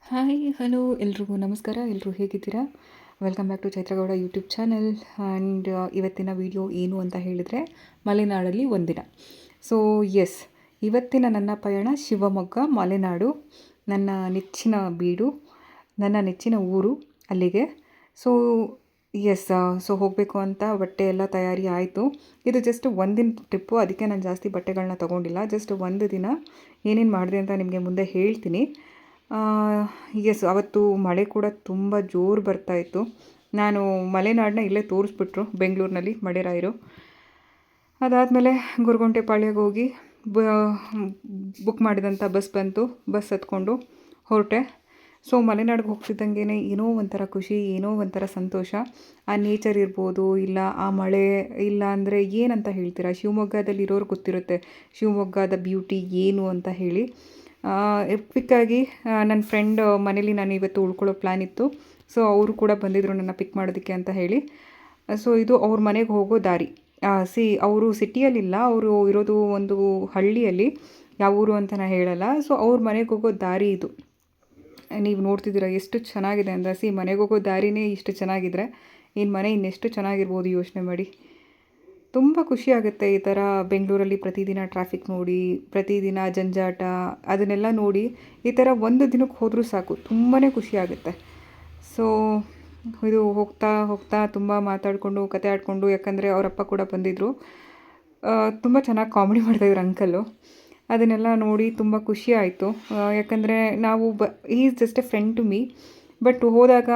Hi hello ಎಲ್ರಿಗೂ ನಮಸ್ಕಾರ. ಎಲ್ಲರೂ ಹೇಗಿದ್ದೀರಾ? Welcome back to ಚೈತ್ರಗೌಡ YouTube channel. And ಇವತ್ತಿನ ವಿಡಿಯೋ ಏನು ಅಂತ ಹೇಳಿದರೆ, ಮಲೆನಾಡಲ್ಲಿ ಒಂದಿನ. ಸೊ ಎಸ್, ಇವತ್ತಿನ ನನ್ನ ಪಯಣ ಶಿವಮೊಗ್ಗ, ಮಲೆನಾಡು, ನನ್ನ ನೆಚ್ಚಿನ ಬೀಡು, ನನ್ನ ನೆಚ್ಚಿನ ಊರು ಅಲ್ಲಿಗೆ. ಸೊ ಎಸ್, ಸೊ ಹೋಗಬೇಕು ಅಂತ ಬಟ್ಟೆ ಎಲ್ಲ ತಯಾರಿ ಆಯಿತು. ಇದು ಜಸ್ಟ್ ಒಂದಿನ ಟ್ರಿಪ್ಪು, ಅದಕ್ಕೆ ನಾನು ಜಾಸ್ತಿ ಬಟ್ಟೆಗಳನ್ನ ತೊಗೊಂಡಿಲ್ಲ. ಜಸ್ಟ್ ಒಂದು ದಿನ ಏನೇನು ಮಾಡಿದೆ ಅಂತ ನಿಮಗೆ ಮುಂದೆ ಹೇಳ್ತೀನಿ. ಎಸ್, ಅವತ್ತು ಮಳೆ ಕೂಡ ತುಂಬ ಜೋರು ಬರ್ತಾಯಿತ್ತು. ನಾನು ಮಲೆನಾಡನ್ನ ಇಲ್ಲೇ ತೋರಿಸ್ಬಿಟ್ರು, ಬೆಂಗಳೂರಿನಲ್ಲಿ ಮಳೆರಾಯರು. ಅದಾದಮೇಲೆ ಗೊರಗುಂಟೆಪಾಳ್ಯಗೆ ಹೋಗಿ ಬುಕ್ ಮಾಡಿದಂಥ ಬಸ್ ಬಂತು. ಬಸ್ ಹತ್ಕೊಂಡು ಹೊರಟೆ. ಸೊ ಮಲೆನಾಡಿಗೆ ಹೋಗ್ತಿದ್ದಂಗೆ ಏನೋ ಒಂಥರ ಖುಷಿ, ಏನೋ ಒಂಥರ ಸಂತೋಷ. ಆ ನೇಚರ್ ಇರ್ಬೋದು, ಇಲ್ಲ ಆ ಮಳೆ, ಇಲ್ಲ ಅಂದರೆ ಏನಂತ ಹೇಳ್ತೀರಾ, ಶಿವಮೊಗ್ಗದಲ್ಲಿರೋರು ಗೊತ್ತಿರುತ್ತೆ ಶಿವಮೊಗ್ಗದ ಬ್ಯೂಟಿ ಏನು ಅಂತ ಹೇಳಿ. ಕ್ವಿಕ್ಕಾಗಿ ನನ್ನ ಫ್ರೆಂಡ್ ಮನೇಲಿ ನಾನು ಇವತ್ತು ಉಳ್ಕೊಳ್ಳೋ ಪ್ಲ್ಯಾನ್ ಇತ್ತು. ಸೊ ಅವರು ಕೂಡ ಬಂದಿದ್ದರು ನನ್ನ ಪಿಕ್ ಮಾಡೋದಕ್ಕೆ ಅಂತ ಹೇಳಿ. ಸೊ ಇದು ಅವ್ರ ಮನೆಗೆ ಹೋಗೋ ದಾರಿ. ಅವರು ಸಿಟಿಯಲ್ಲಿಲ್ಲ, ಅವರು ಇರೋದು ಒಂದು ಹಳ್ಳಿಯಲ್ಲಿ. ಯಾವ ಊರು ಅಂತ ನಾನು ಹೇಳಲ್ಲ. ಸೊ ಅವ್ರ ಮನೆಗೆ ಹೋಗೋ ದಾರಿ ಇದು. ನೀವು ನೋಡ್ತಿದ್ದೀರಾ ಎಷ್ಟು ಚೆನ್ನಾಗಿದೆ ಅಂತ. ಮನೆಗೆ ಹೋಗೋ ದಾರಿನೇ ಇಷ್ಟು ಚೆನ್ನಾಗಿದ್ರೆ ಇನ್ನು ಮನೆ ಇನ್ನೆಷ್ಟು ಚೆನ್ನಾಗಿರ್ಬೋದು ಯೋಚನೆ ಮಾಡಿ. ತುಂಬ ಖುಷಿಯಾಗುತ್ತೆ ಈ ಥರ ಬೆಂಗಳೂರಲ್ಲಿ ಪ್ರತಿದಿನ ಟ್ರಾಫಿಕ್ ನೋಡಿ, ಪ್ರತಿದಿನ ಜಂಜಾಟ ಅದನ್ನೆಲ್ಲ ನೋಡಿ ಈ ಥರ ಒಂದು ದಿನಕ್ಕೆ ಹೋದರೂ ಸಾಕು, ತುಂಬಾ ಖುಷಿಯಾಗುತ್ತೆ. ಸೊ ಇದು ಹೋಗ್ತಾ ಹೋಗ್ತಾ ತುಂಬ ಮಾತಾಡಿಕೊಂಡು ಕತೆ ಆಡಿಕೊಂಡು, ಯಾಕಂದರೆ ಅವರಪ್ಪ ಕೂಡ ಬಂದಿದ್ದರು. ತುಂಬ ಚೆನ್ನಾಗಿ ಕಾಮಿಡಿ ಮಾಡ್ತಾಯಿದ್ರು ಅಂಕಲ್ಲು. ಅದನ್ನೆಲ್ಲ ನೋಡಿ ತುಂಬ ಖುಷಿ ಆಯಿತು. ಯಾಕಂದರೆ ನಾವು is just a friend to me. But ಹೋದಾಗ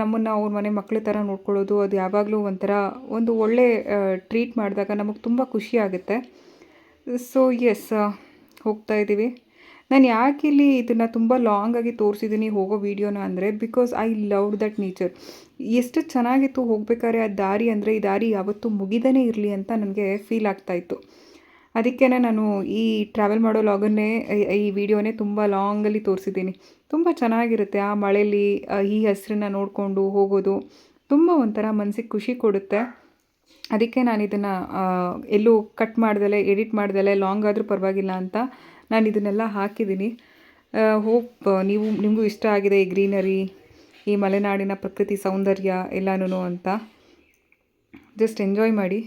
ನಮ್ಮನ್ನು ಅವ್ರ ಮನೆ ಮಕ್ಕಳ ಥರ ನೋಡ್ಕೊಳ್ಳೋದು, ಅದು ಯಾವಾಗಲೂ ಒಂದು ಒಳ್ಳೆ ಟ್ರೀಟ್ ಮಾಡಿದಾಗ ನಮಗೆ ತುಂಬ ಖುಷಿ ಆಗುತ್ತೆ. ಸೊ ಎಸ್, ಹೋಗ್ತಾ ಇದ್ದೀವಿ. ನಾನು ಯಾಕೆ ಇಲ್ಲಿ ಇದನ್ನು ತುಂಬ ಲಾಂಗಾಗಿ ತೋರಿಸಿದ್ದೀನಿ ಹೋಗೋ ವೀಡಿಯೋನ ಅಂದರೆ, because I love that nature. ಎಷ್ಟು ಚೆನ್ನಾಗಿತ್ತು ಹೋಗ್ಬೇಕಾದ್ರೆ ಆ ದಾರಿ, ಅಂದರೆ ಈ ದಾರಿ ಯಾವತ್ತೂ ಮುಗಿದೇ ಇರಲಿ ಅಂತ ನನಗೆ ಫೀಲ್ ಆಗ್ತಾಯಿತ್ತು. ಅದಕ್ಕೇ ನಾನು ಈ ಟ್ರಾವೆಲ್ ಮಾಡೋ ಲಾಗನ್ನೇ, ಈ ವಿಡಿಯೋನೇ ತುಂಬ ಲಾಂಗಲ್ಲಿ ತೋರಿಸಿದ್ದೀನಿ. ತುಂಬ ಚೆನ್ನಾಗಿರುತ್ತೆ ಆ ಮಳೆಯಲ್ಲಿ ಈ ಹಸಿರನ್ನ ನೋಡಿಕೊಂಡು ಹೋಗೋದು. ತುಂಬ ಒಂಥರ ಮನಸ್ಸಿಗೆ ಖುಷಿ ಕೊಡುತ್ತೆ. ಅದಕ್ಕೆ ನಾನು ಇದನ್ನು ಎಲ್ಲೂ ಕಟ್ ಮಾಡ್ದಲೇ, ಎಡಿಟ್ ಮಾಡ್ದಲೇ, ಲಾಂಗ್ ಆದರೂ ಪರವಾಗಿಲ್ಲ ಅಂತ ನಾನು ಇದನ್ನೆಲ್ಲ ಹಾಕಿದ್ದೀನಿ. ನಿಮಗೂ ಇಷ್ಟ ಆಗಿದೆ ಈ ಗ್ರೀನರಿ, ಈ ಮಲೆನಾಡಿನ ಪ್ರಕೃತಿ ಸೌಂದರ್ಯ ಎಲ್ಲನೂ ಅಂತ. ಜಸ್ಟ್ ಎಂಜಾಯ್ ಮಾಡಿ.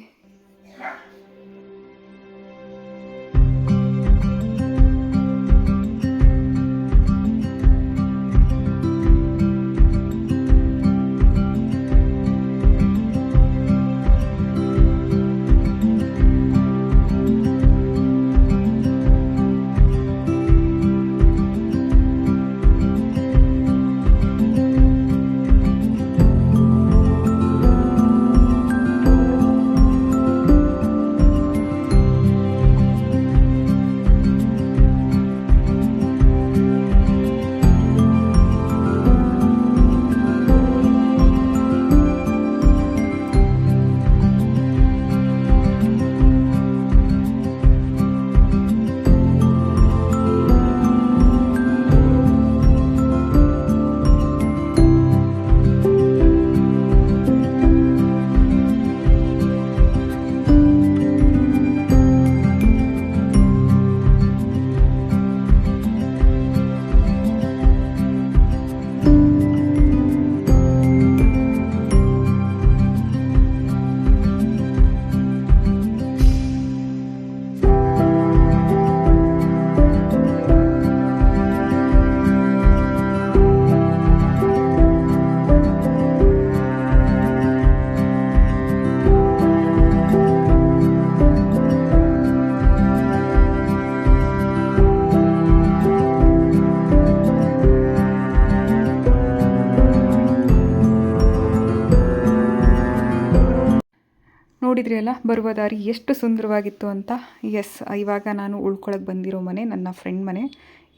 ನೋಡಿದ್ರಿ ಅಲ್ಲ ಬರುವ ದಾರಿ ಎಷ್ಟು ಸುಂದರವಾಗಿತ್ತು ಅಂತ. ಎಸ್, ಇವಾಗ ನಾನು ಉಳ್ಕೊಳಕ್ಕೆ ಬಂದಿರೋ ಮನೆ ನನ್ನ ಫ್ರೆಂಡ್ ಮನೆ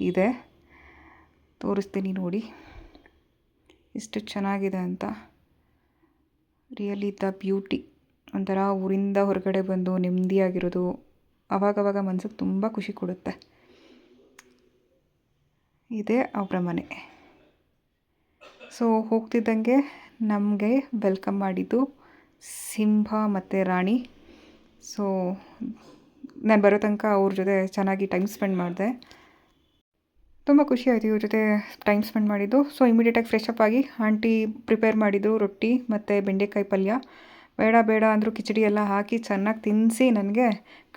ಇದೆ. ತೋರಿಸ್ತೀನಿ ನೋಡಿ ಎಷ್ಟು ಚೆನ್ನಾಗಿದೆ ಅಂತ. Really the beauty. ಒಂಥರ ಊರಿಂದ ಹೊರಗಡೆ ಬಂದು ನೆಮ್ಮದಿಯಾಗಿರೋದು ಆವಾಗವಾಗ ಮನಸ್ಸಿಗೆ ತುಂಬ ಖುಷಿ ಕೊಡುತ್ತೆ. ಇದೇ ಅವರ ಮನೆ. ಸೊ ಹೋಗ್ತಿದ್ದಂಗೆ ನಮಗೆ ವೆಲ್ಕಮ್ ಮಾಡಿದ್ದು ಸಿಂಹ ಮತ್ತು ರಾಣಿ. ಸೊ ನಾನು ಬರೋ ತನಕ ಅವ್ರ ಜೊತೆ ಚೆನ್ನಾಗಿ ಟೈಮ್ ಸ್ಪೆಂಡ್ ಮಾಡಿದೆ. ತುಂಬ ಖುಷಿ ಆಯಿತು ಇವ್ರ ಜೊತೆ ಟೈಮ್ ಸ್ಪೆಂಡ್ ಮಾಡಿದ್ದು. ಸೊ ಇಮಿಡಿಯೇಟಾಗಿ ಫ್ರೆಶ್ ಅಪ್ ಆಗಿ ಆಂಟಿ ಪ್ರಿಪೇರ್ ಮಾಡಿದರು ರೊಟ್ಟಿ ಮತ್ತು ಬೆಂಡೆಕಾಯಿ ಪಲ್ಯ. ಬೇಡ ಬೇಡ ಅಂದರು, ಕಿಚಡಿ ಎಲ್ಲ ಹಾಕಿ ಚೆನ್ನಾಗಿ ತಿನ್ನಿಸಿ ನನಗೆ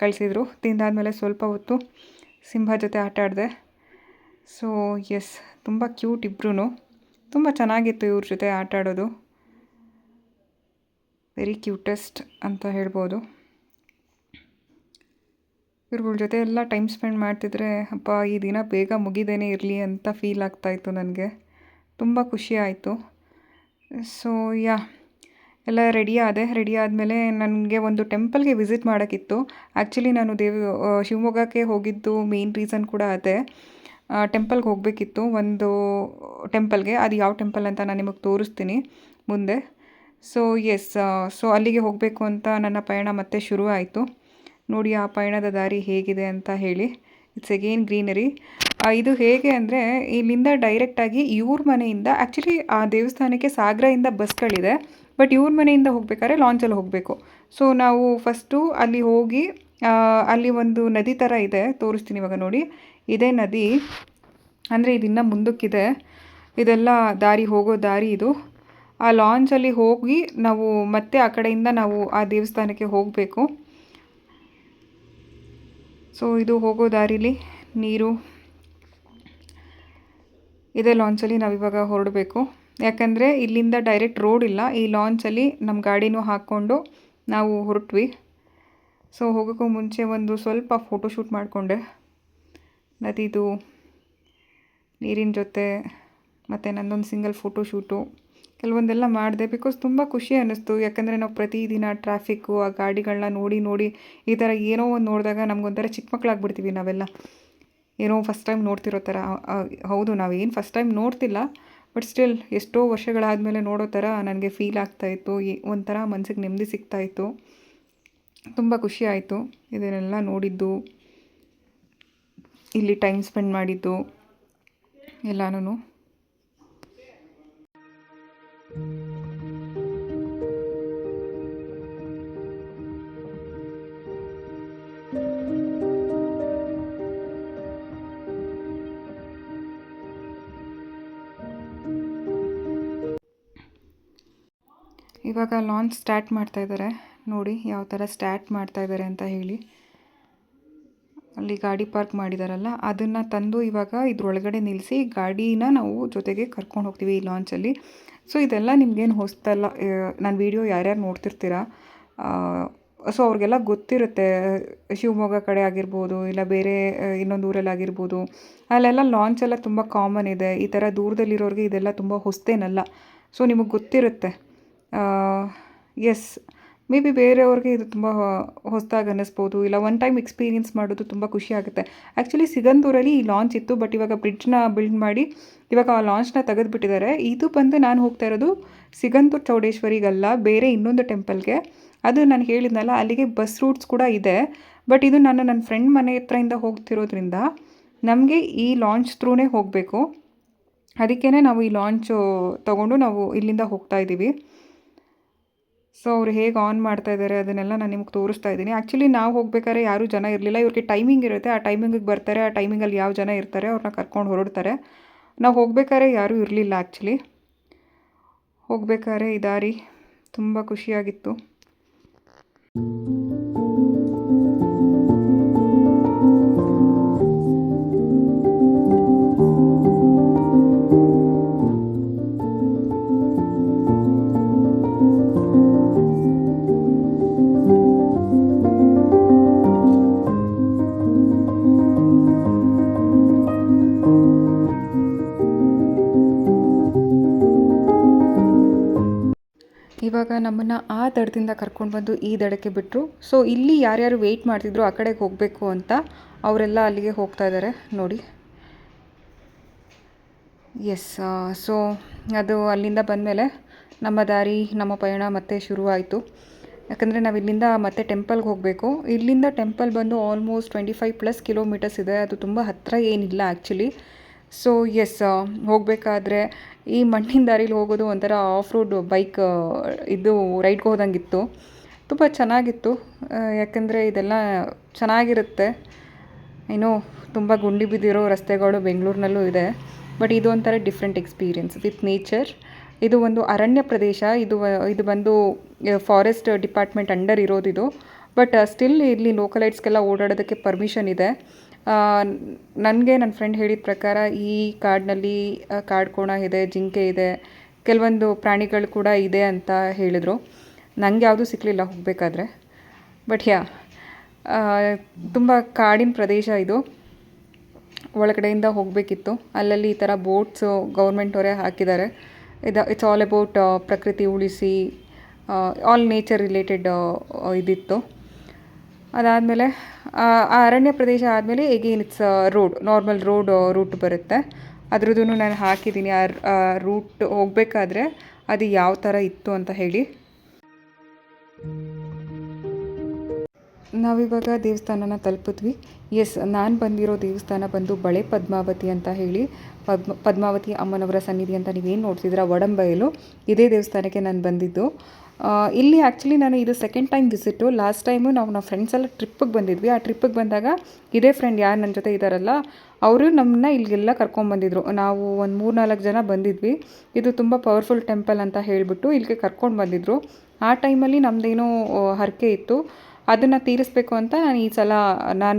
ಕಳಿಸಿದರು. ತಿಂದಾದಮೇಲೆ ಸ್ವಲ್ಪ ಹೊತ್ತು ಸಿಂಹ ಜೊತೆ ಆಟ ಆಡಿದೆ. ಸೊ ಎಸ್, ತುಂಬ ಕ್ಯೂಟ್ ಇಬ್ಬರೂ. ತುಂಬ ಚೆನ್ನಾಗಿತ್ತು ಇವ್ರ ಜೊತೆ ಆಟ ಆಡೋದು. ವೆರಿ ಕ್ಯೂಟೆಸ್ಟ್ ಅಂತ ಹೇಳ್ಬೋದು. ಇವ್ರುಗಳ ಜೊತೆ ಎಲ್ಲ ಟೈಮ್ ಸ್ಪೆಂಡ್ ಮಾಡ್ತಿದ್ರೆ ಅಪ್ಪ ಈ ದಿನ ಬೇಗ ಮುಗಿದೇನೆ ಇರಲಿ ಅಂತ ಫೀಲ್ ಆಗ್ತಾಯಿತ್ತು ನನಗೆ. ತುಂಬ ಖುಷಿ ಆಯಿತು. ಸೊ ಎಲ್ಲ ರೆಡಿ ಆದಮೇಲೆ ನನಗೆ ಒಂದು ಟೆಂಪಲ್ಗೆ ವಿಸಿಟ್ ಮಾಡೋಕ್ಕಿತ್ತು. ಆ್ಯಕ್ಚುಲಿ ನಾನು ಶಿವಮೊಗ್ಗಕ್ಕೆ ಹೋಗಿದ್ದು ಮೇನ್ ರೀಸನ್ ಕೂಡ ಅದೇ. ಟೆಂಪಲ್ಗೆ ಹೋಗಬೇಕಿತ್ತು, ಒಂದು ಟೆಂಪಲ್ಗೆ. ಅದು ಯಾವ ಟೆಂಪಲ್ ಅಂತ ನಾನು ನಿಮಗೆ ತೋರಿಸ್ತೀನಿ ಮುಂದೆ. ಸೊ ಎಸ್, ಸೊ ಅಲ್ಲಿಗೆ ಹೋಗಬೇಕು ಅಂತ ನನ್ನ ಪಯಣ ಮತ್ತೆ ಶುರು ಆಯಿತು. ನೋಡಿ ಆ ಪಯಣದ ದಾರಿ ಹೇಗಿದೆ ಅಂತ ಹೇಳಿ. It's again greenery. ಇದು ಹೇಗೆ ಅಂದರೆ, ಇಲ್ಲಿಂದ ಡೈರೆಕ್ಟಾಗಿ ಇವ್ರ ಮನೆಯಿಂದ, ಆ್ಯಕ್ಚುಲಿ ಆ ದೇವಸ್ಥಾನಕ್ಕೆ ಸಾಗರದಿಂದ ಬಸ್ಗಳಿದೆ, ಬಟ್ ಇವ್ರ ಮನೆಯಿಂದ ಹೋಗ್ಬೇಕಾದ್ರೆ ಲಾಂಚಲ್ಲಿ ಹೋಗಬೇಕು. ಸೊ ನಾವು ಫಸ್ಟು ಅಲ್ಲಿ ಹೋಗಿ ಅಲ್ಲಿ ಒಂದು ನದಿ ಥರ ಇದೆ, ತೋರಿಸ್ತೀನಿ ಇವಾಗ ನೋಡಿ. ಇದೇ ನದಿ, ಅಂದರೆ ಇದಿನ್ನ ಮುಂದಕ್ಕಿದೆ. ಇದೆಲ್ಲ ಹೋಗೋ ದಾರಿ ಇದು. ಆ ಲಾಂಚಲ್ಲಿ ಹೋಗಿ ನಾವು ಮತ್ತೆ ಆ ಕಡೆಯಿಂದ ನಾವು ಆ ದೇವಸ್ಥಾನಕ್ಕೆ ಹೋಗಬೇಕು. ಸೊ ಇದು ಹೋಗೋ ದಾರಿಲಿ ನೀರು ಇದೇ ಲಾಂಚಲ್ಲಿ ನಾವಿವಾಗ ಹೊರಡಬೇಕು. ಯಾಕಂದರೆ ಇಲ್ಲಿಂದ ಡೈರೆಕ್ಟ್ ರೋಡ್ ಇಲ್ಲ. ಈ ಲಾಂಚಲ್ಲಿ ನಮ್ಮ ಗಾಡಿನೂ ಹಾಕ್ಕೊಂಡು ನಾವು ಹೊರಟ್ವಿ. ಸೊ ಹೋಗೋಕ್ಕೂ ಮುಂಚೆ ಒಂದು ಸ್ವಲ್ಪ ಫೋಟೋಶೂಟ್ ಮಾಡಿಕೊಂಡೆ ನದಿದು, ನೀರಿನ ಜೊತೆ, ಮತ್ತು ನನ್ನೊಂದು ಸಿಂಗಲ್ ಫೋಟೋಶೂಟು ಕೆಲವೊಂದೆಲ್ಲ ಮಾಡಿದೆ. ಬಿಕಾಸ್ ತುಂಬ ಖುಷಿ ಅನ್ನಿಸ್ತು. ಯಾಕಂದರೆ ನಾವು ಪ್ರತಿದಿನ ಟ್ರಾಫಿಕ್ಕು, ಆ ಗಾಡಿಗಳನ್ನ ನೋಡಿ ಈ ಥರ ಏನೋ ಒಂದು ನೋಡಿದಾಗ ನಮಗೊಂಥರ ಚಿಕ್ಕ ಮಕ್ಕಳಾಗ್ಬಿಡ್ತೀವಿ ನಾವೆಲ್ಲ. ಏನೋ ಫಸ್ಟ್ ಟೈಮ್ ನೋಡ್ತಿರೋ ಥರ. ಹೌದು, ನಾವೇನು ಫಸ್ಟ್ ಟೈಮ್ ನೋಡ್ತಿಲ್ಲ, ಬಟ್ ಸ್ಟಿಲ್ ಎಷ್ಟೋ ವರ್ಷಗಳಾದಮೇಲೆ ನೋಡೋ ಥರ ನನಗೆ ಫೀಲ್ ಆಗ್ತಾಯಿತ್ತು. ಒಂಥರ ಮನಸ್ಸಿಗೆ ನೆಮ್ಮದಿ ಸಿಗ್ತಾಯಿತ್ತು. ತುಂಬ ಖುಷಿ ಆಯಿತು ಇದನ್ನೆಲ್ಲ ನೋಡಿದ್ದು, ಇಲ್ಲಿ ಟೈಮ್ ಸ್ಪೆಂಡ್ ಮಾಡಿದ್ದು ಎಲ್ಲನೂ. ಇವಾಗ ಲಾಂಚ್ ಸ್ಟಾರ್ಟ್ ಮಾಡ್ತಾಯಿದ್ದಾರೆ. ನೋಡಿ ಯಾವ ಥರ ಸ್ಟಾರ್ಟ್ ಮಾಡ್ತಾಯಿದ್ದಾರೆ ಅಂತ ಹೇಳಿ. ಅಲ್ಲಿ ಗಾಡಿ ಪಾರ್ಕ್ ಮಾಡಿದಾರಲ್ಲ, ಅದನ್ನು ತಂದು ಇವಾಗ ಇದ್ರೊಳಗಡೆ ನಿಲ್ಲಿಸಿ ಗಾಡಿನ ನಾವು ಜೊತೆಗೆ ಕರ್ಕೊಂಡು ಹೋಗ್ತೀವಿ ಈ ಲಾಂಚಲ್ಲಿ. ಸೊ ಇದೆಲ್ಲ ನಿಮಗೇನು ಹೊಸ್ತಲ್ಲ. ನಾನು ವೀಡಿಯೋ ಯಾರ್ಯಾರು ನೋಡ್ತಿರ್ತೀರ, ಸೊ ಅವ್ರಿಗೆಲ್ಲ ಗೊತ್ತಿರುತ್ತೆ. ಶಿವಮೊಗ್ಗ ಕಡೆ ಆಗಿರ್ಬೋದು, ಇಲ್ಲ ಬೇರೆ ಇನ್ನೊಂದು ಊರಲ್ಲಾಗಿರ್ಬೋದು, ಅಲ್ಲೆಲ್ಲ ಲಾಂಚೆಲ್ಲ ತುಂಬ ಕಾಮನ್ ಇದೆ. ಈ ಥರ ದೂರದಲ್ಲಿರೋರಿಗೆ ಇದೆಲ್ಲ ತುಂಬ ಹೊಸ್ತೇನಲ್ಲ. ಸೊ ನಿಮಗೆ ಗೊತ್ತಿರುತ್ತೆ. ಎಸ್, ಮೇ ಬಿ ಬೇರೆಯವ್ರಿಗೆ ಇದು ತುಂಬ ಹೊಸದಾಗಿ ಅನ್ನಿಸ್ಬೋದು, ಇಲ್ಲ ಒನ್ ಟೈಮ್ ಎಕ್ಸ್ಪೀರಿಯೆನ್ಸ್ ಮಾಡೋದು ತುಂಬ ಖುಷಿ ಆಗುತ್ತೆ. ಆ್ಯಕ್ಚುಲಿ ಸಿಗಂದೂರಲ್ಲಿ ಈ ಲಾಂಚ್ ಇತ್ತು, ಬಟ್ ಇವಾಗ ಬ್ರಿಡ್ಜ್ನ ಬಿಲ್ಡ್ ಮಾಡಿ ಇವಾಗ ಆ ಲಾಂಚ್ನ ತೆಗೆದುಬಿಟ್ಟಿದ್ದಾರೆ. ಇದು ಬಂದು ನಾನು ಹೋಗ್ತಾ ಇರೋದು ಸಿಗಂದೂರು ಚೌಡೇಶ್ವರಿಗಲ್ಲ, ಬೇರೆ ಇನ್ನೊಂದು ಟೆಂಪಲ್ಗೆ. ಅದು ನಾನು ಹೇಳಿದ್ನಲ್ಲ, ಅಲ್ಲಿಗೆ ಬಸ್ ರೂಟ್ಸ್ ಕೂಡ ಇದೆ. ಬಟ್ ಇದು ನಾನು ನನ್ನ ಫ್ರೆಂಡ್ ಮನೆ ಹತ್ರದಿಂದ ಹೋಗ್ತಿರೋದ್ರಿಂದ ನಮಗೆ ಈ ಲಾಂಚ್ ಥ್ರೂನೇ ಹೋಗಬೇಕು. ಅದಕ್ಕೇ ನಾವು ಈ ಲಾಂಚು ತೊಗೊಂಡು ನಾವು ಇಲ್ಲಿಂದ ಹೋಗ್ತಾ ಇದ್ದೀವಿ. ಸೊ ಅವ್ರು ಹೇಗೆ ಆನ್ ಮಾಡ್ತಾ ಇದ್ದಾರೆ ಅದನ್ನೆಲ್ಲ ನಾನು ನಿಮ್ಗೆ ತೋರಿಸ್ತಾ ಇದ್ದೀನಿ. ಆ್ಯಕ್ಚುಲಿ ನಾವು ಹೋಗ್ಬೇಕಾದ್ರೆ ಯಾರೂ ಜನ ಇರಲಿಲ್ಲ. ಇವ್ರಿಗೆ ಟೈಮಿಂಗ್ ಇರುತ್ತೆ, ಆ ಟೈಮಿಂಗಿಗೆ ಬರ್ತಾರೆ, ಆ ಟೈಮಿಂಗಲ್ಲಿ ಯಾವ ಜನ ಇರ್ತಾರೆ ಅವ್ರನ್ನ ಕರ್ಕೊಂಡು ಹೊರಡ್ತಾರೆ. ನಾವು ಹೋಗ್ಬೇಕಾದ್ರೆ ಯಾರೂ ಇರಲಿಲ್ಲ. ಆ್ಯಕ್ಚುಲಿ ಹೋಗ್ಬೇಕಾದ್ರೆ ಈ ದಾರಿ ತುಂಬ ಖುಷಿಯಾಗಿತ್ತು. ಇವಾಗ ನಮ್ಮನ್ನು ಆ ದಡದಿಂದ ಕರ್ಕೊಂಡು ಬಂದು ಈ ದಡಕ್ಕೆ ಬಿಟ್ಟರು. ಸೊ ಇಲ್ಲಿ ಯಾರ್ಯಾರು ವೆಯ್ಟ್ ಮಾಡ್ತಿದ್ರು ಆ ಕಡೆಗೆ ಹೋಗಬೇಕು ಅಂತ, ಅವರೆಲ್ಲ ಅಲ್ಲಿಗೆ ಹೋಗ್ತಾ ಇದ್ದಾರೆ ನೋಡಿ. ಎಸ್, ಸೊ ಅದು ಅಲ್ಲಿಂದ ಬಂದಮೇಲೆ ನಮ್ಮ ದಾರಿ, ನಮ್ಮ ಪಯಣ ಮತ್ತೆ ಶುರುವಾಯಿತು. ಯಾಕಂದರೆ ನಾವು ಇಲ್ಲಿಂದ ಮತ್ತೆ ಟೆಂಪಲ್ಗೆ ಹೋಗಬೇಕು. ಇಲ್ಲಿಂದ ಟೆಂಪಲ್ ಬಂದು ಆಲ್ಮೋಸ್ಟ್ 25+ ಕಿಲೋಮೀಟರ್ಸ್ ಇದೆ. ಅದು ತುಂಬ ಹತ್ತಿರ ಏನಿಲ್ಲ ಆ್ಯಕ್ಚುಲಿ. ಸೊ ಎಸ್, ಹೋಗಬೇಕಾದ್ರೆ ಈ ಮಣ್ಣಿನ ದಾರಿಲಿ ಹೋಗೋದು ಒಂಥರ ಆಫ್ ರೋಡ್ ಬೈಕ್ ಇದು ರೈಡ್ಗೆ ಹೋದಂಗಿತ್ತು. ತುಂಬ ಚೆನ್ನಾಗಿತ್ತು. ಯಾಕಂದರೆ ಇದೆಲ್ಲ ಚೆನ್ನಾಗಿರುತ್ತೆ. ಏನೋ ತುಂಬ ಗುಂಡಿ ಬಿದ್ದಿರೋ ರಸ್ತೆಗಳು ಬೆಂಗಳೂರಿನಲ್ಲೂ ಇದೆ. ಬಟ್ ಇದು ಒಂಥರ ಡಿಫ್ರೆಂಟ್ ಎಕ್ಸ್ಪೀರಿಯನ್ಸ್ ವಿತ್ ನೇಚರ್. ಇದು ಒಂದು ಅರಣ್ಯ ಪ್ರದೇಶ. ಇದು ಬಂದು ಫಾರೆಸ್ಟ್ ಡಿಪಾರ್ಟ್ಮೆಂಟ್ ಅಂಡರ್ ಇರೋದಿದು. ಬಟ್ ಸ್ಟಿಲ್ ಇಲ್ಲಿ ಲೋಕಲೈಟ್ಸ್ಗೆಲ್ಲ ಓಡಾಡೋದಕ್ಕೆ ಪರ್ಮಿಷನ್ ಇದೆ. ನನಗೆ ನನ್ನ ಫ್ರೆಂಡ್ ಹೇಳಿದ ಪ್ರಕಾರ ಈ ಕಾಡಿನಲ್ಲಿ ಕಾಡ್ಕೋಣ ಇದೆ, ಜಿಂಕೆ ಇದೆ, ಕೆಲವೊಂದು ಪ್ರಾಣಿಗಳು ಕೂಡ ಇದೆ ಅಂತ ಹೇಳಿದರು. ನನಗೆ ಯಾವುದೂ ಸಿಕ್ಕಲಿಲ್ಲ ಹೋಗಬೇಕಾದ್ರೆ. ಬಟ್ ತುಂಬ ಕಾಡಿನ ಪ್ರದೇಶ ಇದು. ಒಳಗಡೆಯಿಂದ ಹೋಗಬೇಕಿತ್ತು. ಅಲ್ಲಲ್ಲಿ ಈ ಥರ ಬೋಟ್ಸು ಗೌರ್ಮೆಂಟವರೇ ಹಾಕಿದ್ದಾರೆ. ಇಟ್ಸ್ ಆಲ್ ಅಬೌಟ್ ಪ್ರಕೃತಿ ಉಳಿಸಿ, ಆಲ್ ನೇಚರ್ ರಿಲೇಟೆಡ್ ಇದಿತ್ತು. ಅದಾದಮೇಲೆ ಆ ಅರಣ್ಯ ಪ್ರದೇಶ ಆದಮೇಲೆ again it's road, normal route ಬರುತ್ತೆ. ಅದ್ರದ್ದು ನಾನು ಹಾಕಿದ್ದೀನಿ ಆ ರೂಟ್ ಹೋಗಬೇಕಾದ್ರೆ ಅದು ಯಾವ ಥರ ಇತ್ತು ಅಂತ ಹೇಳಿ. ನಾವಿವಾಗ ದೇವಸ್ಥಾನನ ತಲುಪಿದ್ವಿ. ನಾನು ಬಂದಿರೋ ದೇವಸ್ಥಾನ ಬಂದು ಬಳೆ ಪದ್ಮಾವತಿ ಅಂತ ಹೇಳಿ, ಪದ್ಮಾವತಿ ಅಮ್ಮನವರ ಸನ್ನಿಧಿ ಅಂತ ನೀವೇನು ನೋಡ್ತಿದ್ದೀರಾ ಒಡಂಬೈಲು, ಇದೇ ದೇವಸ್ಥಾನಕ್ಕೆ ನಾನು ಬಂದಿದ್ದು. ಇಲ್ಲಿ ಆ್ಯಕ್ಚುಲಿ ನಾನು ಇದು second time visit. Last time ನಾವು ಫ್ರೆಂಡ್ಸ್ ಎಲ್ಲ ಟ್ರಿಪ್ಪಿಗೆ ಬಂದಿದ್ವಿ. ಆ ಟ್ರಿಪ್ಪಿಗೆ ಬಂದಾಗ ಇದೇ ಫ್ರೆಂಡ್ ಯಾರು ನನ್ನ ಜೊತೆ ಇದ್ದಾರಲ್ಲ ಅವರು ನಮ್ಮನ್ನ ಇಲ್ಲಿಗೆಲ್ಲ ಕರ್ಕೊಂಡ್ಬಂದಿದ್ರು. ನಾವು ಒಂದು 3-4 ಜನ ಬಂದಿದ್ವಿ. ಇದು ತುಂಬ ಪವರ್ಫುಲ್ ಟೆಂಪಲ್ ಅಂತ ಹೇಳಿಬಿಟ್ಟು ಇಲ್ಲಿಗೆ ಕರ್ಕೊಂಡು ಬಂದಿದ್ರು. ಆ ಟೈಮಲ್ಲಿ ನಮ್ಮದೇನೋ ಹರಕೆ ಇತ್ತು, ಅದನ್ನು ತೀರಿಸ್ಬೇಕು ಅಂತ ನಾನು ಈ ಸಲ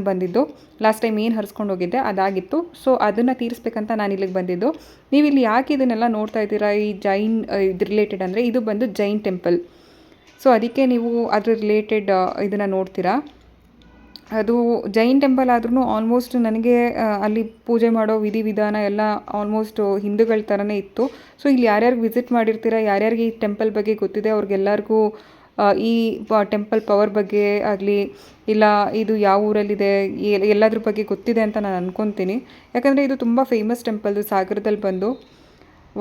ಬಂದಿದ್ದು. ಲಾಸ್ಟ್ ಟೈಮ್ ಏನು ಹರಿಸ್ಕೊಂಡು ಹೋಗಿದ್ದೆ ಅದಾಗಿತ್ತು. ಸೊ ಅದನ್ನು ತೀರಿಸ್ಬೇಕಂತ ನಾನು ಇಲ್ಲಿಗೆ ಬಂದಿದ್ದು. ನೀವು ಇಲ್ಲಿ ಯಾಕೆ ಇದನ್ನೆಲ್ಲ ನೋಡ್ತಾ ಇದ್ದೀರಾ, ಈ ಜೈನ್ ಇದು ರಿಲೇಟೆಡ್ ಅಂದರೆ ಇದು ಬಂದು ಜೈನ್ ಟೆಂಪಲ್. ಸೊ ಅದಕ್ಕೆ ನೀವು ಅದ್ರ ರಿಲೇಟೆಡ್ ಇದನ್ನು ನೋಡ್ತೀರಾ. ಅದು ಜೈನ್ ಟೆಂಪಲ್ ಆದ್ರೂ ಆಲ್ಮೋಸ್ಟ್ ನನಗೆ ಅಲ್ಲಿ ಪೂಜೆ ಮಾಡೋ ವಿಧಿವಿಧಾನ ಎಲ್ಲ ಆಲ್ಮೋಸ್ಟ್ ಹಿಂದೂಗಳ ಥರನೇ ಇತ್ತು. ಸೊ ಇಲ್ಲಿ ಯಾರ್ಯಾರು ವಿಸಿಟ್ ಮಾಡಿರ್ತೀರ, ಯಾರ್ಯಾರಿಗೆ ಈ ಟೆಂಪಲ್ ಬಗ್ಗೆ ಗೊತ್ತಿದೆ ಅವ್ರಿಗೆಲ್ಲರಿಗೂ ಈ ಟೆಂಪಲ್ ಪವರ್ ಬಗ್ಗೆ ಆಗಲಿ, ಇಲ್ಲ ಇದು ಯಾವ ಊರಲ್ಲಿದೆ, ಎಲ್ಲದ್ರ ಬಗ್ಗೆ ಗೊತ್ತಿದೆ ಅಂತ ನಾನು ಅಂದ್ಕೊತೀನಿ. ಯಾಕಂದರೆ ಇದು ತುಂಬ ಫೇಮಸ್ ಟೆಂಪಲ್ದು ಸಾಗರದಲ್ಲಿ ಬಂದು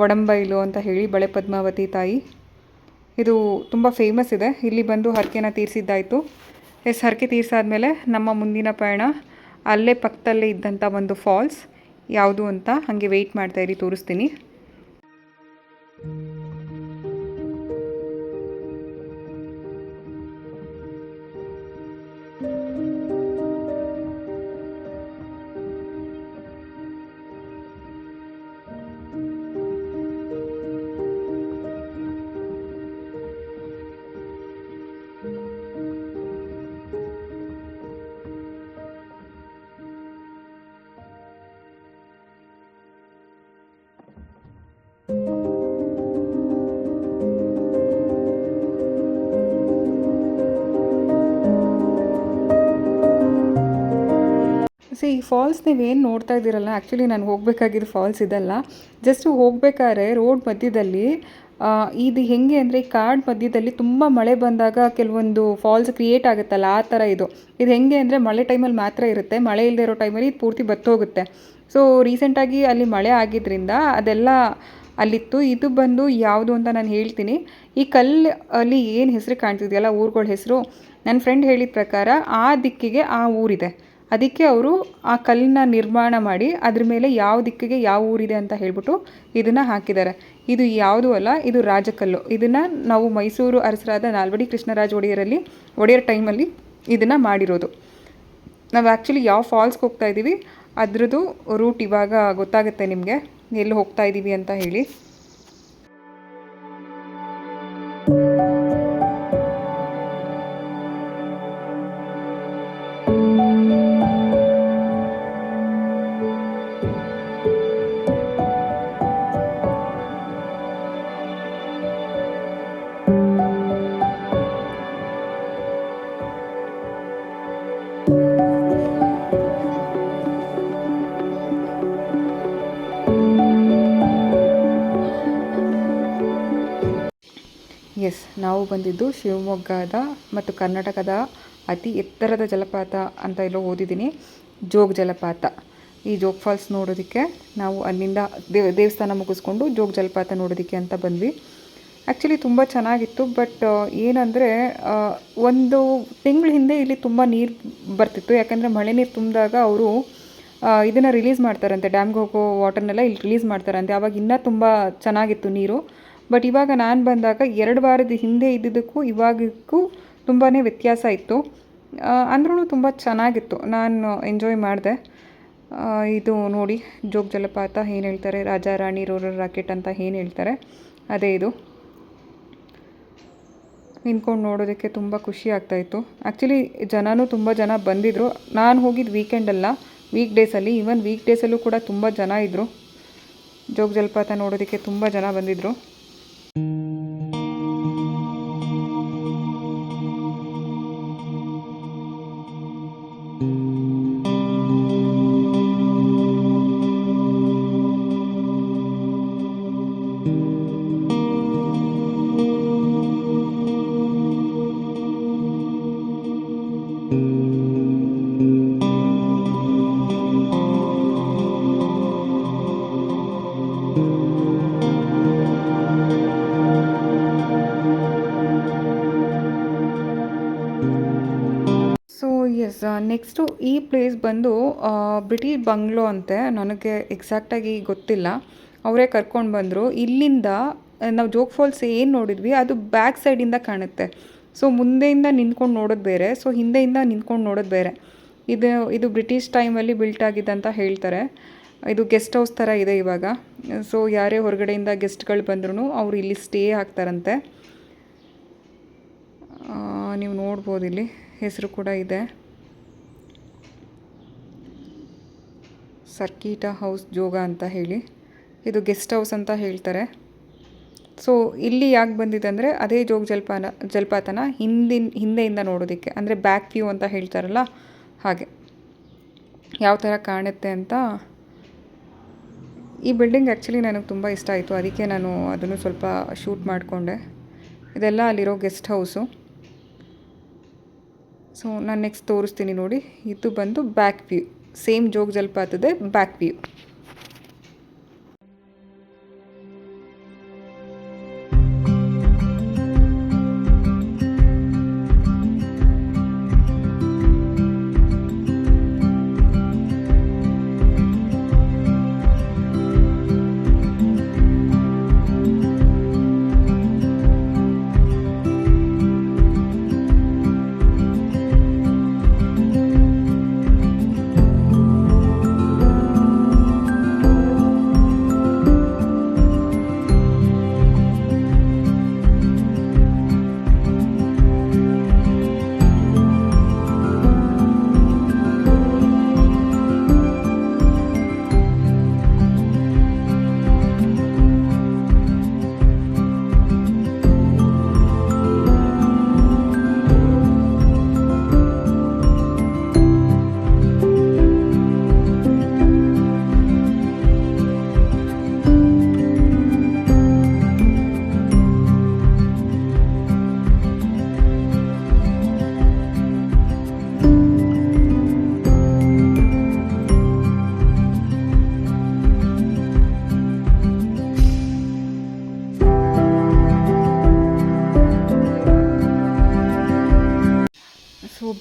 ಒಡಂಬೈಲು ಅಂತ ಹೇಳಿ, ಬಳೆ ಪದ್ಮಾವತಿ ತಾಯಿ. ಇದು ತುಂಬ ಫೇಮಸ್ ಇದೆ. ಇಲ್ಲಿ ಬಂದು ಹರಕೆನ ತೀರಿಸಿದ್ದಾಯಿತು. ಹರಕೆ ತೀರಿಸಾದ್ಮೇಲೆ ನಮ್ಮ ಮುಂದಿನ ಪಯಣ ಅಲ್ಲೇ ಪಕ್ಕದಲ್ಲೇ ಇದ್ದಂಥ ಒಂದು ಫಾಲ್ಸ್ ಯಾವುದು ಅಂತ ಹಾಗೆ ವೆಯ್ಟ್ ಮಾಡ್ತಾಯಿರಿ, ತೋರಿಸ್ತೀನಿ. ಈ ಫಾಲ್ಸ್ ನೀವೇನು ನೋಡ್ತಾ ಇದ್ದೀರಲ್ಲ, ಆ್ಯಕ್ಚುಲಿ ನಾನು ಹೋಗಬೇಕಾಗಿದ್ದು ಫಾಲ್ಸ್ ಇದಲ್ಲ. ಜಸ್ಟ್ ಹೋಗ್ಬೇಕಾದ್ರೆ ರೋಡ್ ಮಧ್ಯದಲ್ಲಿ ಇದು ಹೇಗೆ ಅಂದರೆ, ಈ ಕಾಡು ಮಧ್ಯದಲ್ಲಿ ತುಂಬ ಮಳೆ ಬಂದಾಗ ಕೆಲವೊಂದು ಫಾಲ್ಸ್ ಕ್ರಿಯೇಟ್ ಆಗುತ್ತಲ್ಲ, ಆ ಥರ ಇದು ಹೇಗೆ ಅಂದರೆ ಮಳೆ ಟೈಮಲ್ಲಿ ಮಾತ್ರ ಇರುತ್ತೆ, ಮಳೆ ಇಲ್ಲದೆ ಇರೋ ಟೈಮಲ್ಲಿ ಇದು ಪೂರ್ತಿ ಬತ್ತೋಗುತ್ತೆ. ಸೊ ರೀಸೆಂಟಾಗಿ ಅಲ್ಲಿ ಮಳೆ ಆಗಿದ್ದರಿಂದ ಅದೆಲ್ಲ ಅಲ್ಲಿತ್ತು. ಇದು ಬಂದು ಯಾವುದು ಅಂತ ನಾನು ಹೇಳ್ತೀನಿ. ಈ ಕಲ್ಲು ಅಲ್ಲಿ ಏನು ಹೆಸರು ಕಾಣ್ತಿದೆಯಲ್ಲ, ಊರುಗಳ ಹೆಸರು, ನನ್ನ ಫ್ರೆಂಡ್ ಹೇಳಿದ ಪ್ರಕಾರ ಆ ದಿಕ್ಕಿಗೆ ಆ ಊರಿದೆ. ಅದಕ್ಕೆ ಅವರು ಆ ಕಲ್ಲನ್ನ ನಿರ್ಮಾಣ ಮಾಡಿ ಅದ್ರ ಮೇಲೆ ಯಾವ ದಿಕ್ಕಿಗೆ ಯಾವ ಊರಿದೆ ಅಂತ ಹೇಳ್ಬಿಟ್ಟು ಇದನ್ನು ಹಾಕಿದ್ದಾರೆ. ಇದು ಯಾವುದೂ ಅಲ್ಲ, ಇದು ರಾಜಕಲ್ಲು. ಇದನ್ನು ನಾವು ಮೈಸೂರು ಅರಸರಾದ ನಾಲ್ವಡಿ ಕೃಷ್ಣರಾಜ ಒಡೆಯರ್ ಟೈಮಲ್ಲಿ ಇದನ್ನು ಮಾಡಿರೋದು. ನಾವು ಆ್ಯಕ್ಚುಲಿ ಯಾವ ಫಾಲ್ಸ್ಗೆ ಹೋಗ್ತಾ ಇದ್ದೀವಿ ಅದ್ರದ್ದು ರೂಟ್ ಇವಾಗ ಗೊತ್ತಾಗುತ್ತೆ ನಿಮಗೆ, ಎಲ್ಲಿ ಹೋಗ್ತಾ ಇದ್ದೀವಿ ಅಂತ ಹೇಳಿ. ನಾವು ಬಂದಿದ್ದು ಶಿವಮೊಗ್ಗದ ಮತ್ತು ಕರ್ನಾಟಕದ ಅತಿ ಎತ್ತರದ ಜಲಪಾತ ಅಂತ ಎಲ್ಲೋ ಓದಿದ್ದೀನಿ, ಜೋಗ ಜಲಪಾತ. ಈ ಜೋಗ ಫಾಲ್ಸ್ ನೋಡೋದಕ್ಕೆ ನಾವು ಅಲ್ಲಿಂದ ದೇವಸ್ಥಾನ ಮುಗಿಸ್ಕೊಂಡು ಜೋಗ ಜಲಪಾತ ನೋಡೋದಕ್ಕೆ ಅಂತ ಬಂದ್ವಿ. ಆ್ಯಕ್ಚುಲಿ ತುಂಬ ಚೆನ್ನಾಗಿತ್ತು. ಬಟ್ ಏನಂದರೆ ಒಂದು ತಿಂಗಳ ಹಿಂದೆ ಇಲ್ಲಿ ತುಂಬ ನೀರು ಬರ್ತಿತ್ತು. ಯಾಕಂದರೆ ಮಳೆ ನೀರು ತುಂಬಿದಾಗ ಅವರು ಇದನ್ನು ರಿಲೀಸ್ ಮಾಡ್ತಾರಂತೆ, ಡ್ಯಾಮ್ಗೆ ಹೋಗೋ ವಾಟರ್ನೆಲ್ಲ ಇಲ್ಲಿ ರಿಲೀಸ್ ಮಾಡ್ತಾರಂತೆ. ಆವಾಗ ಇನ್ನೂ ತುಂಬ ಚೆನ್ನಾಗಿತ್ತು ನೀರು. ಬಟ್ ಇವಾಗ ನಾನು ಬಂದಾಗ 2 ವಾರದ ಹಿಂದೆ ಇದ್ದಿದ್ದಕ್ಕೂ ಇವಾಗಕ್ಕೂ ತುಂಬಾ ವ್ಯತ್ಯಾಸ ಇತ್ತು. ಅಂದ್ರೂ ತುಂಬ ಚೆನ್ನಾಗಿತ್ತು, ನಾನು ಎಂಜಾಯ್ ಮಾಡಿದೆ. ಇದು ನೋಡಿ ಜೋಗ ಜಲಪಾತ ಏನು ಹೇಳ್ತಾರೆ, ರಾಜಾ ರಾಣಿ ರೋರರ್ ರಾಕೆಟ್ ಅಂತ ಏನು ಹೇಳ್ತಾರೆ ಅದೇ ಇದು. ನಿಂತ್ಕೊಂಡು ನೋಡೋದಕ್ಕೆ ತುಂಬ ಖುಷಿ ಆಗ್ತಾಯಿತ್ತು. ಆ್ಯಕ್ಚುಲಿ ಜನನೂ ತುಂಬ ಜನ ಬಂದಿದ್ದರು. ನಾನು ಹೋಗಿದ್ದು ವೀಕೆಂಡಲ್ಲ, ವೀಕ್ ಡೇಸಲ್ಲಿ. ಈವನ್ ವೀಕ್ ಡೇಸಲ್ಲೂ ಕೂಡ ತುಂಬ ಜನ ಇದ್ದರು. ಜೋಗ ಜಲಪಾತ ನೋಡೋದಕ್ಕೆ ತುಂಬ ಜನ ಬಂದಿದ್ದರು. ಎಸ್, ನೆಕ್ಸ್ಟು ಈ ಪ್ಲೇಸ್ ಬಂದು ಬ್ರಿಟಿಷ್ ಬಂಗ್ಲೋ ಅಂತೆ. ನನಗೆ ಎಕ್ಸಾಕ್ಟಾಗಿ ಗೊತ್ತಿಲ್ಲ, ಅವರೇ ಕರ್ಕೊಂಡು ಬಂದರು. ಇಲ್ಲಿಂದ ನಾವು ಜೋಗ್ ಫಾಲ್ಸ್ ಏನು ನೋಡಿದ್ವಿ ಅದು ಬ್ಯಾಕ್ ಸೈಡಿಂದ ಕಾಣುತ್ತೆ. ಸೊ ಮುಂದೆಯಿಂದ ನಿಂತ್ಕೊಂಡು ನೋಡೋದು ಬೇರೆ, ಸೊ ಹಿಂದೆಯಿಂದ ನಿಂತ್ಕೊಂಡು ನೋಡೋದು ಬೇರೆ. ಇದು ಬ್ರಿಟಿಷ್ ಟೈಮಲ್ಲಿ ಬಿಲ್ಟ್ ಆಗಿದ್ದಂತ ಹೇಳ್ತಾರೆ. ಇದು ಗೆಸ್ಟ್ ಹೌಸ್ ಥರ ಇದೆ ಇವಾಗ. ಸೊ ಯಾರೇ ಹೊರಗಡೆಯಿಂದ ಗೆಸ್ಟ್ಗಳು ಬಂದ್ರೂ ಅವರು ಇಲ್ಲಿ ಸ್ಟೇ ಆಗ್ತಾರಂತೆ. ನೀವು ನೋಡ್ಬೋದು, ಇಲ್ಲಿ ಹೆಸರು ಕೂಡ ಇದೆ, ಸರ್ಕೀಟ ಹೌಸ್ ಜೋಗ ಅಂತ ಹೇಳಿ. ಇದು ಗೆಸ್ಟ್ ಹೌಸ್ ಅಂತ ಹೇಳ್ತಾರೆ. ಸೊ ಇಲ್ಲಿ ಯಾಕೆ ಬಂದಿದೆ ಅಂದರೆ ಅದೇ ಜೋಗ ಜಲಪಾತನ ಹಿಂದೆಯಿಂದ ನೋಡೋದಕ್ಕೆ, ಅಂದರೆ ಬ್ಯಾಕ್ ವ್ಯೂ ಅಂತ ಹೇಳ್ತಾರಲ್ಲ ಹಾಗೆ, ಯಾವ ಥರ ಕಾಣುತ್ತೆ ಅಂತ. ಈ ಬಿಲ್ಡಿಂಗ್ ಆ್ಯಕ್ಚುಲಿ ನನಗೆ ತುಂಬ ಇಷ್ಟ ಆಯಿತು, ಅದಕ್ಕೆ ನಾನು ಅದನ್ನು ಸ್ವಲ್ಪ ಶೂಟ್ ಮಾಡಿಕೊಂಡೆ. ಇದೆಲ್ಲ ಅಲ್ಲಿರೋ ಗೆಸ್ಟ್ ಹೌಸು. ಸೊ ನಾನು ನೆಕ್ಸ್ಟ್ ತೋರಿಸ್ತೀನಿ ನೋಡಿ. ಇದು ಬಂದು ಬ್ಯಾಕ್ ವ್ಯೂ, ಸೇಮ್ ಜೋಗ ಜಲಪಾತದ ಬ್ಯಾಕ್ ವ್ಯೂ.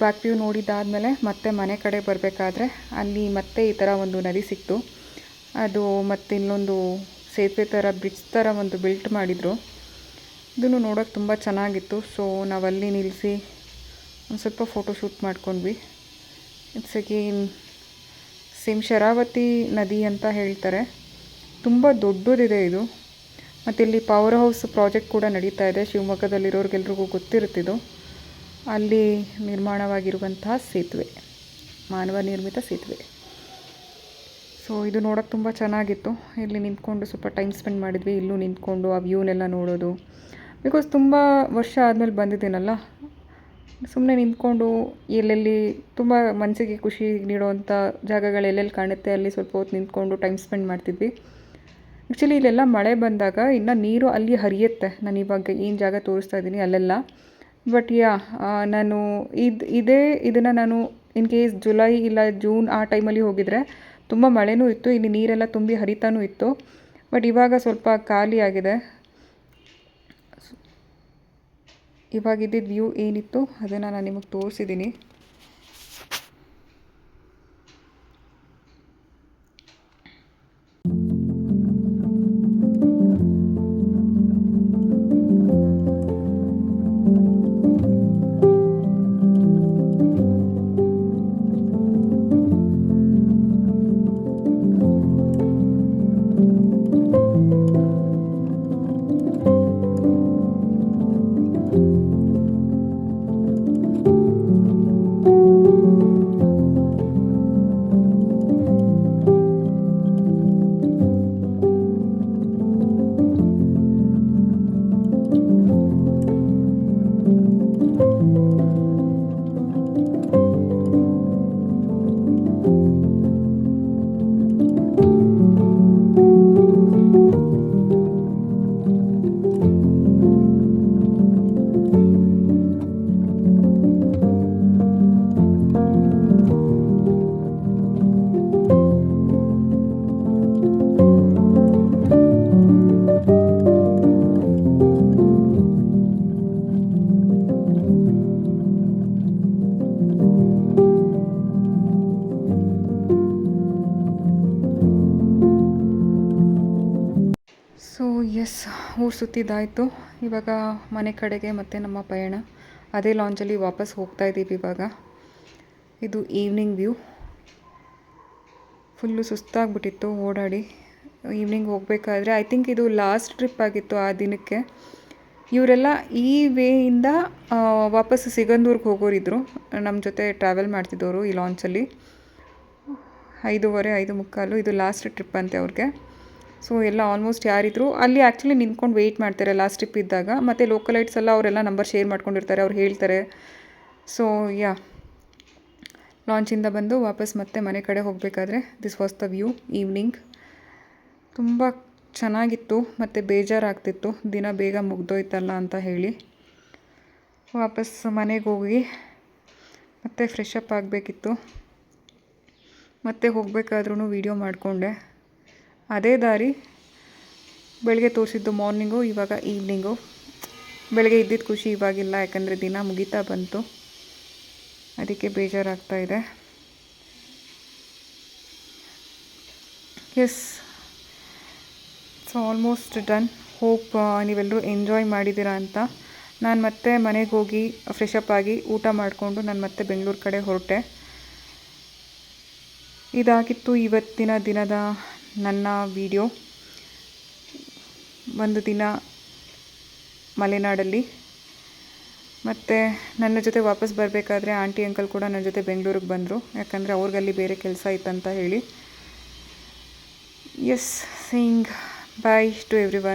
ಬ್ಯಾಕ್ ವ್ಯೂ ನೋಡಿದ್ದಾದಮೇಲೆ ಮತ್ತೆ ಮನೆ ಕಡೆ ಬರಬೇಕಾದ್ರೆ ಅಲ್ಲಿ ಮತ್ತೆ ಈ ಥರ ಒಂದು ನದಿ ಸಿಕ್ತು. ಅದು ಮತ್ತೆ ಇಲ್ಲೊಂದು ಸೇತುವೆ ಥರ, ಬ್ರಿಡ್ಜ್ ಥರ ಒಂದು ಬಿಲ್ಟ್ ಮಾಡಿದರು. ಇದನ್ನು ನೋಡೋಕ್ಕೆ ತುಂಬ ಚೆನ್ನಾಗಿತ್ತು. ಸೊ ನಾವಲ್ಲಿ ನಿಲ್ಲಿಸಿ ಒಂದು ಸ್ವಲ್ಪ ಫೋಟೋ ಶೂಟ್ ಮಾಡ್ಕೊಂಡ್ವಿ. ಇಟ್ಸ್ ಅಗೇನ್ ಸೇಮ್ ಶರಾವತಿ ನದಿ ಅಂತ ಹೇಳ್ತಾರೆ. ತುಂಬ ದೊಡ್ಡದಿದೆ ಇದು. ಮತ್ತು ಇಲ್ಲಿ ಪವರ್ ಹೌಸ್ ಪ್ರಾಜೆಕ್ಟ್ ಕೂಡ ನಡೀತಾ ಇದೆ. ಶಿವಮೊಗ್ಗದಲ್ಲಿರೋರಿಗೆಲ್ರಿಗೂ ಗೊತ್ತಿರುತ್ತಿದ್ದು, ಅಲ್ಲಿ ನಿರ್ಮಾಣವಾಗಿರುವಂತಹ ಸೇತುವೆ, ಮಾನವ ನಿರ್ಮಿತ ಸೇತುವೆ. ಸೊ ಇದು ನೋಡೋಕ್ಕೆ ತುಂಬ ಚೆನ್ನಾಗಿತ್ತು. ಇಲ್ಲಿ ನಿಂತ್ಕೊಂಡು ಸ್ವಲ್ಪ ಟೈಮ್ ಸ್ಪೆಂಡ್ ಮಾಡಿದ್ವಿ. ಇಲ್ಲೂ ನಿಂತ್ಕೊಂಡು ಆ ವ್ಯೂನೆಲ್ಲ ನೋಡೋದು. ಬಿಕಾಸ್ ತುಂಬ ವರ್ಷ ಆದಮೇಲೆ ಬಂದಿದ್ದೀನಲ್ಲ, ಸುಮ್ಮನೆ ನಿಂತ್ಕೊಂಡು ಎಲ್ಲೆಲ್ಲಿ ತುಂಬ ಮನಸ್ಸಿಗೆ ಖುಷಿ ನೀಡುವಂಥ ಜಾಗಗಳು ಎಲ್ಲೆಲ್ಲಿ ಕಾಣುತ್ತೆ ಅಲ್ಲಿ ಸ್ವಲ್ಪ ಹೊತ್ತು ನಿಂತ್ಕೊಂಡು ಟೈಮ್ ಸ್ಪೆಂಡ್ ಮಾಡ್ತಿದ್ವಿ. ಆ್ಯಕ್ಚುಲಿ ಇಲ್ಲೆಲ್ಲ ಮಳೆ ಬಂದಾಗ ಇನ್ನು ನೀರು ಅಲ್ಲಿ ಹರಿಯುತ್ತೆ. ನಾನು ಇವಾಗ ಏನು ಜಾಗ ತೋರಿಸ್ತಾ ಇದ್ದೀನಿ ಅಲ್ಲೆಲ್ಲ. ಬಟ್ ನಾನು ಇದನ್ನು ನಾನು ಇನ್ ಕೇಸ್ ಜುಲೈ ಇಲ್ಲ ಜೂನ್ ಆ ಟೈಮಲ್ಲಿ ಹೋಗಿದರೆ ತುಂಬ ಮಳೆನೂ ಇತ್ತು, ಇಲ್ಲಿ ನೀರೆಲ್ಲ ತುಂಬಿ ಹರಿತಾನೂ ಇತ್ತು. ಬಟ್ ಇವಾಗ ಸ್ವಲ್ಪ ಖಾಲಿ ಆಗಿದೆ. ಇವಾಗಿದ್ದಿದ್ದು ವ್ಯೂ ಏನಿತ್ತು ಅದನ್ನು ನಾನು ನಿಮಗೆ ತೋರಿಸಿದ್ದೀನಿ. ಸೊ ಎಸ್, ಊರು ಸುತ್ತಿದ್ದಾಯಿತು. ಇವಾಗ ಮನೆ ಕಡೆಗೆ ಮತ್ತೆ ನಮ್ಮ ಪಯಣ ಅದೇ ಲಾಂಚಲ್ಲಿ ವಾಪಸ್ ಹೋಗ್ತಾ ಇದ್ದೀವಿ. ಇವಾಗ ಇದು ಈವ್ನಿಂಗ್ ವ್ಯೂ. ಫುಲ್ಲು ಸುಸ್ತಾಗ್ಬಿಟ್ಟಿತ್ತು ಓಡಾಡಿ. ಈವ್ನಿಂಗ್ ಹೋಗಬೇಕಾದ್ರೆ ಐ ಥಿಂಕ್ ಇದು ಲಾಸ್ಟ್ ಟ್ರಿಪ್ ಆಗಿತ್ತು ಆ ದಿನಕ್ಕೆ. ಇವರೆಲ್ಲ ಈ ವೇಯಿಂದ ವಾಪಸ್ ಸಿಗಂದೂರ್ಗೆ ಹೋಗೋರಿದ್ರು, ನಮ್ಮ ಜೊತೆ ಟ್ರಾವೆಲ್ ಮಾಡ್ತಿದ್ದವರು ಈ ಲಾಂಚಲ್ಲಿ. 5:15, 5:45 ಇದು ಲಾಸ್ಟ್ ಟ್ರಿಪ್ ಅಂತೆ ಅವ್ರಿಗೆ. ಸೊ ಎಲ್ಲ ಆಲ್ಮೋಸ್ಟ್ ಯಾರಿದ್ರು ಅಲ್ಲಿ ಆ್ಯಕ್ಚುಲಿ ನಿಂತ್ಕೊಂಡು ವೆಯ್ಟ್ ಮಾಡ್ತಾರೆ ಲಾಸ್ಟ್ ಟ್ರಿಪ್ ಇದ್ದಾಗ. ಮತ್ತು ಲೋಕಲೈಟ್ಸ್ ಎಲ್ಲ ಅವರೆಲ್ಲ ನಂಬರ್ ಶೇರ್ ಮಾಡ್ಕೊಂಡಿರ್ತಾರೆ, ಅವ್ರು ಹೇಳ್ತಾರೆ. ಸೊ ಯಾ, ಲಾಂಚಿಂದ ಬಂದು ವಾಪಸ್ ಮತ್ತೆ ಮನೆ ಕಡೆ ಹೋಗಬೇಕಾದ್ರೆ this was the view evening. ತುಂಬ ಚೆನ್ನಾಗಿತ್ತು ಮತ್ತು ಬೇಜಾರಾಗ್ತಿತ್ತು, ದಿನ ಬೇಗ ಮುಗ್ದೋಯ್ತಲ್ಲ ಅಂತ ಹೇಳಿ. ವಾಪಸ್ ಮನೆಗೆ ಹೋಗಿ ಮತ್ತೆ ಫ್ರೆಶ್ ಅಪ್ ಆಗಬೇಕಿತ್ತು. ಮತ್ತೆ ಹೋಗಬೇಕಾದ್ರೂ ವೀಡಿಯೋ ಮಾಡಿಕೊಂಡೆ. ಅದೇ ದಾರಿ ಬೆಳಗ್ಗೆ ತೋರಿಸಿದ್ದು ಮಾರ್ನಿಂಗು, ಇವಾಗ ಈವ್ನಿಂಗು. ಬೆಳಗ್ಗೆ ಇದ್ದಿದ್ದು ಖುಷಿ ಇವಾಗಿಲ್ಲ, ಯಾಕಂದರೆ ದಿನ ಮುಗಿತಾ ಬಂತು, ಅದಕ್ಕೆ ಬೇಜಾರಾಗ್ತಾಯಿದೆ. Yes, so almost done. Hope ನೀವೆಲ್ಲರೂ ಎಂಜಾಯ್ ಮಾಡಿದ್ದೀರಾ ಅಂತ. ನಾನು ಮತ್ತೆ ಮನೆಗೆ ಹೋಗಿ ಫ್ರೆಶ್ ಅಪ್ ಆಗಿ ಊಟ ಮಾಡಿಕೊಂಡು ನಾನು ಮತ್ತೆ ಬೆಂಗಳೂರು ಕಡೆ ಹೊರಟೆ. ಇದಾಗಿತ್ತು ಇವತ್ತಿನ ದಿನದ ನನ್ನ ವಿಡಿಯೋ. ಒಂದು ದಿನ ಮಲೆನಾಡಲ್ಲಿ. ಮತ್ತು ನನ್ನ ಜೊತೆ ವಾಪಸ್ ಬರಬೇಕಾದ್ರೆ ಆಂಟಿ ಅಂಕಲ್ ಕೂಡ ನನ್ನ ಜೊತೆ ಬೆಂಗಳೂರಿಗೆ ಬಂದರು, ಯಾಕಂದರೆ ಅವ್ರಿಗಲ್ಲಿ ಬೇರೆ ಕೆಲಸ ಇತ್ತಂತ ಹೇಳಿ. Yes, saying bye to every one.